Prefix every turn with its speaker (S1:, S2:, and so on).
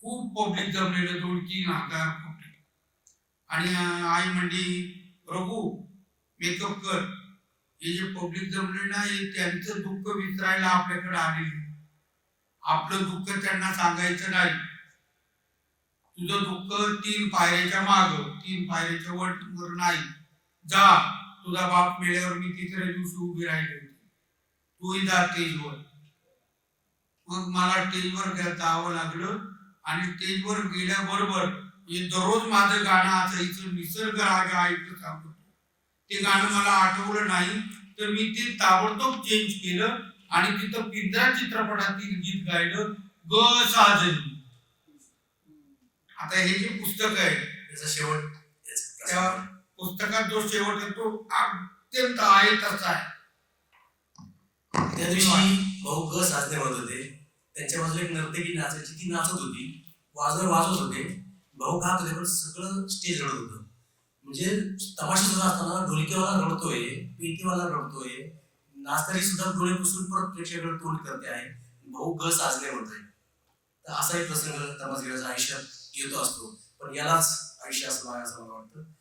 S1: खूप पब्लिक जमलेलं 2-3 हजार कोटी. आणि आई म्हणली रघु मेकअप कर. हे जे पब्लिक जमले ना हे त्यांचं दुःख विसरायला आपल्याकडे आलेले. आपलं दुःख त्यांना सांगायचं नाही. तुझं दुःख 3 पायऱ्याच्या माग 3 पायऱ्याच्या वर नाही. जा, तुझा बाप मेल्यावर मी तिसऱ्या दिवशी उभी राहिली होती. तूही जा स्टेजवर. मग मला स्टेजवर जावं लागलं आणि स्टेजवर गेल्याबरोबर हे दररोज माझं गाणं असायचं, निसर्ग राग ऐकत सांगतो. ते गाणं मला आठवलं नाही तर मी ते ताबडतोब चेंज केलं आणि तिथं पिंजरा चित्रपटातील गीत गायलं, ग साजनी. आता हे जे पुस्तक आहे
S2: त्याचा शेवट
S1: त्या पुस्तकात जो शेवट आहे तो अत्यंत आहे तसा आहे.
S2: त्या दिवशी भाऊ ग साजने म्हणत होते, त्यांच्या बाजूला एक नर्तकी नाचायची, ती नाचत होती, वाजवत होते, भाऊ गात होते, पण सगळं स्टेज रडत होतं. म्हणजे तमाशा सुद्धा असताना ढोलकीवाला रडतोय, पेटीवाला रडतोय, नाचताना सुद्धा डोळे पुसून परत प्रेक्षकाकडे तोंड करते आहे, भाऊ ग साजने म्हणतोय. तर असा एक प्रसंग तमासगीराच्या आयुष्यात येतो असतो, पण यालाच आयुष्य असं मला वाटतं.